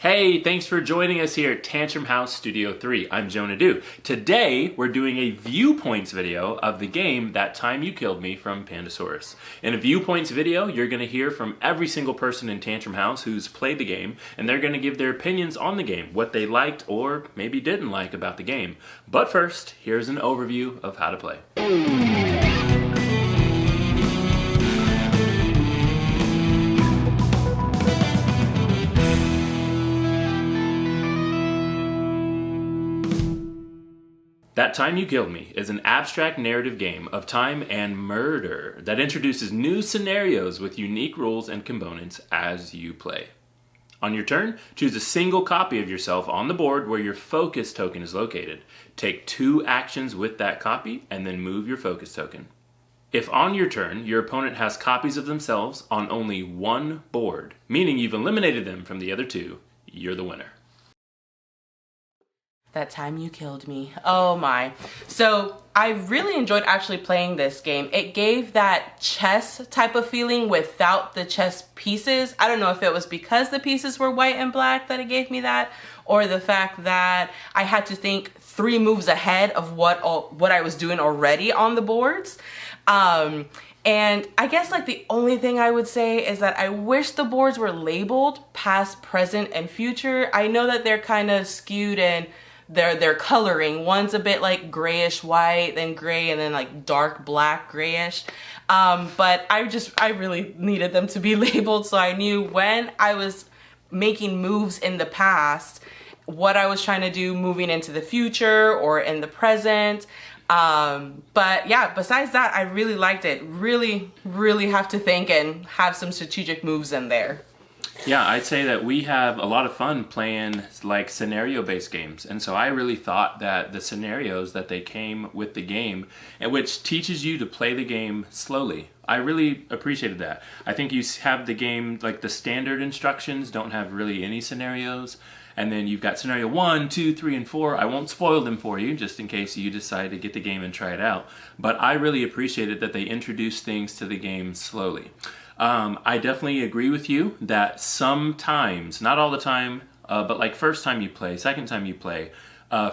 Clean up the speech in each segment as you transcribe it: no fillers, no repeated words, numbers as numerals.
Hey, thanks for joining us here at Tantrum House Studio 3. I'm Jonah Du. Today, we're doing a Viewpoints video of the game That Time You Killed Me from Pandasaurus. In a Viewpoints video, you're going to hear from every single person in Tantrum House who's played the game, and they're going to give their opinions on the game, what they liked or maybe didn't like about the game. But first, here's an overview of how to play. That Time You Killed Me is an abstract narrative game of time and murder that introduces new scenarios with unique rules and components as you play. On your turn, choose a single copy of yourself on the board where your focus token is located. Take 2 actions with that copy and then move your focus token. If on your turn, your opponent has copies of themselves on only one board, meaning you've eliminated them from the other 2, you're the winner. That Time You Killed Me. Oh my. So I really enjoyed actually playing this game. It gave that chess type of feeling without the chess pieces. I don't know if it was because the pieces were white and black that it gave me that, or the fact that I had to think 3 moves ahead of what I was doing already on the boards. And I guess like the only thing I would say is that I wish the boards were labeled past, present, and future. I know that they're kind of skewed in their coloring. One's a bit like grayish white, then gray, and then like dark black grayish. But I really needed them to be labeled so I knew when I was making moves in the past, what I was trying to do moving into the future or in the present. But yeah, besides that, I really liked it. Really have to think and have some strategic moves in there. Yeah, I'd say that we have a lot of fun playing like scenario-based games. And so I really thought that the scenarios that they came with the game, and which teaches you to play the game slowly. I really appreciated that. I think you have the game, like the standard instructions don't have really any scenarios. And then you've got scenario 1, 2, 3, and 4. I won't spoil them for you just in case you decide to get the game and try it out. But I really appreciated that they introduced things to the game slowly. I definitely agree with you that sometimes, not all the time, but like first time you play, second time you play,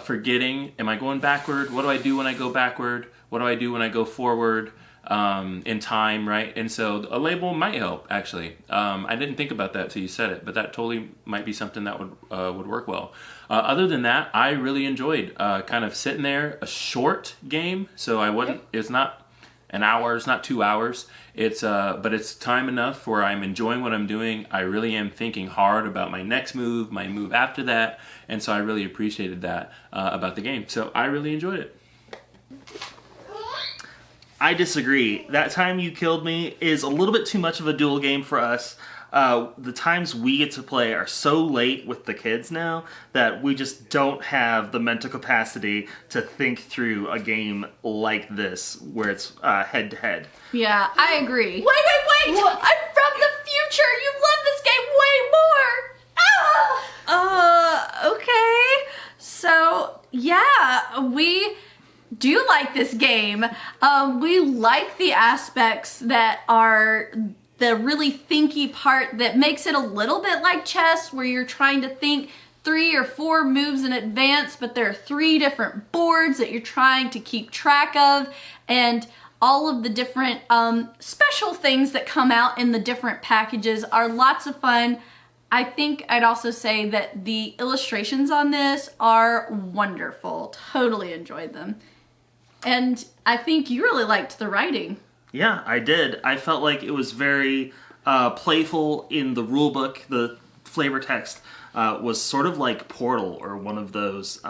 forgetting, am I going backward? What do I do when I go backward? What do I do when I go forward in time, right? And so a label might help, actually. I didn't think about that till you said it, but that totally might be something that would work well. Other than that, I really enjoyed kind of sitting there, a short game, so it's not an hour, it's not 2 hours. But it's time enough where I'm enjoying what I'm doing. I really am thinking hard about my next move, my move after that, and so I really appreciated that about the game. So I really enjoyed it. I disagree. That Time You Killed Me is a little bit too much of a duel game for us. The times we get to play are so late with the kids now that we just don't have the mental capacity to think through a game like this where it's head to head. Yeah, I agree. Wait! What? I'm from the future! You love this game way more! Okay. So, yeah, we do like this game. We like the aspects that are the really thinky part that makes it a little bit like chess, where you're trying to think 3 or 4 moves in advance, but there are 3 different boards that you're trying to keep track of, and all of the different special things that come out in the different packages are lots of fun. I think I'd also say that the illustrations on this are wonderful. Totally enjoyed them. And I think you really liked the writing. Yeah, I did. I felt like it was very playful in the rulebook. The flavor text was sort of like Portal or one of those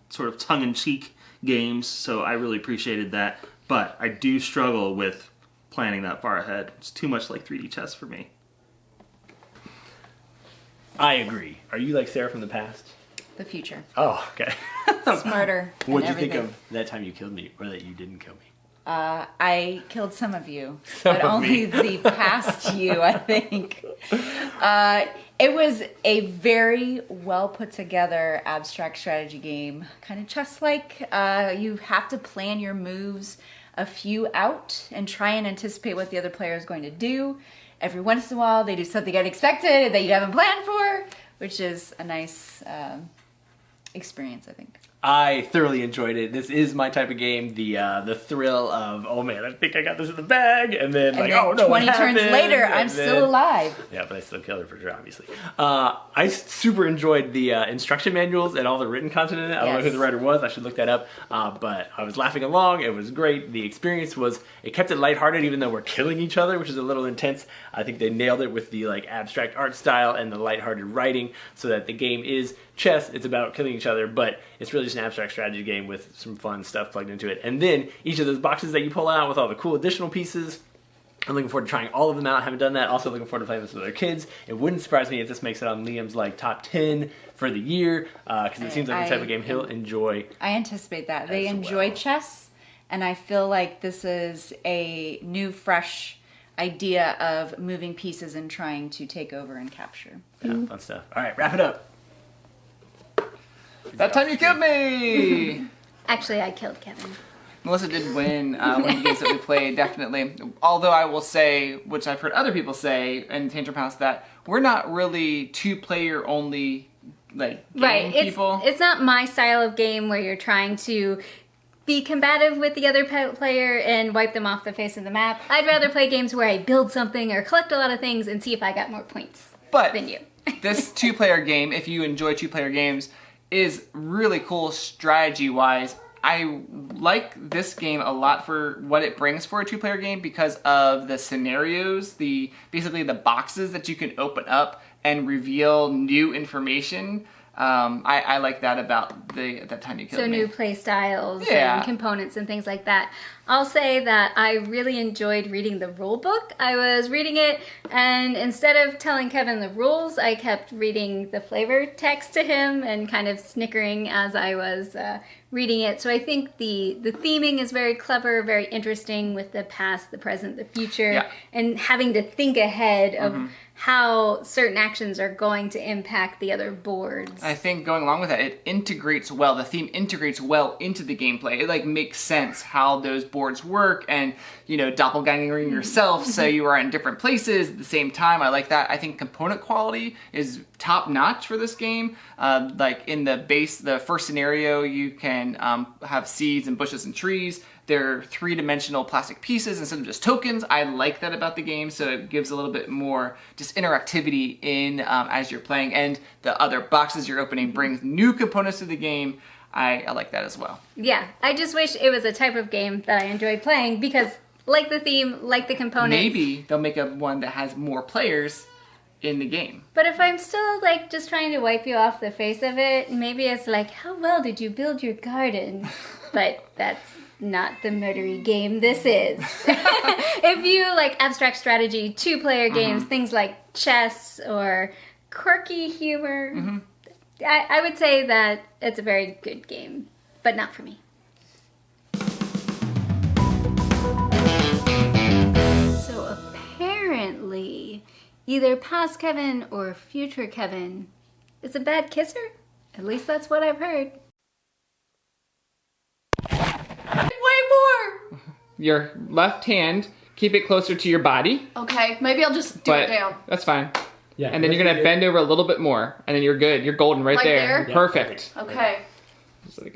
sort of tongue-in-cheek games, so I really appreciated that. But I do struggle with planning that far ahead. It's too much like 3D chess for me. I agree. Are you like Sarah from the past? The future. Oh, okay. Smarter. What'd you think of That Time You Killed Me, or that you didn't kill me? I killed some of you, but only the past you, I think. It was a very well put together abstract strategy game, kind of chess-like. You have to plan your moves a few out and try and anticipate what the other player is going to do. Every once in a while, they do something unexpected that you haven't planned for, which is a nice experience, I think. I thoroughly enjoyed it. This is my type of game. The thrill of, oh man, I think I got this in the bag, and then And like, then oh no, 20 what turns happened? later, And I'm still alive. Yeah, but I still killed her for sure, obviously. I super enjoyed the instruction manuals and all the written content in it. I don't know who Yes. the writer was. I should look that up. But I was laughing along. It was great. The experience was, it kept it lighthearted even though we're killing each other, which is a little intense. I think they nailed it with the like abstract art style and the lighthearted writing, so that the game is chess. It's about killing each other, but it's really just an abstract strategy game with some fun stuff plugged into it. And then each of those boxes that you pull out with all the cool additional pieces, I'm looking forward to trying all of them out. I haven't done that. Also looking forward to playing this with other kids. It wouldn't surprise me if this makes it on Liam's like top 10 for the year, because it seems like the type of game he'll enjoy. I anticipate that. They As enjoy well. chess, and I feel like this is a new, fresh idea of moving pieces and trying to take over and capture. Yeah, fun stuff. All right, wrap it up. That time you killed me! Actually, I killed Kevin. Melissa did win one of the games that we played, definitely. Although I will say, which I've heard other people say in Tantrum House, that we're not really two-player only like game Right. people. It's not my style of game where you're trying to be combative with the other player and wipe them off the face of the map. I'd rather play games where I build something or collect a lot of things and see if I got more points But than you. this two-player game, if you enjoy two-player games, is really cool strategy-wise. I like this game a lot for what it brings for a two-player game because of the scenarios, basically the boxes that you can open up and reveal new information. I like that about that time you killed So me. new play styles Yeah. and components and things like that. I'll say that I really enjoyed reading the rule book. I was reading it, and instead of telling Kevin the rules, I kept reading the flavor text to him and kind of snickering as I was reading it. So I think the theming is very clever, very interesting with the past, the present, the future, Yeah. and having to think ahead of how certain actions are going to impact the other boards. I think going along with that, it integrates well. The theme integrates well into the gameplay. It like makes sense how those boards work, and doppelgangering yourself, so you are in different places at the same time. I like that. I think component quality is top notch for this game. Like in the first scenario, you can have seeds and bushes and trees. They're three-dimensional plastic pieces instead of just tokens. I like that about the game, so it gives a little bit more just interactivity in as you're playing, and the other boxes you're opening brings new components to the game. I like that as well. Yeah, I just wish it was a type of game that I enjoyed playing because, like the theme, like the components. Maybe they'll make one that has more players in the game. But if I'm still like just trying to wipe you off the face of it, maybe it's like, how well did you build your garden? But that's not the murdery game this is. If you like abstract strategy, two-player games, things like chess or quirky humor, I would say that it's a very good game, but not for me. So apparently, either past Kevin or future Kevin is a bad kisser. At least that's what I've heard. Way more! Your left hand, keep it closer to your body, Okay, maybe I'll just do but it down. that's fine. Yeah, And then you're gonna bend over a little bit more, and then you're good. You're golden right Like there. there? Perfect. Okay. Just let it go.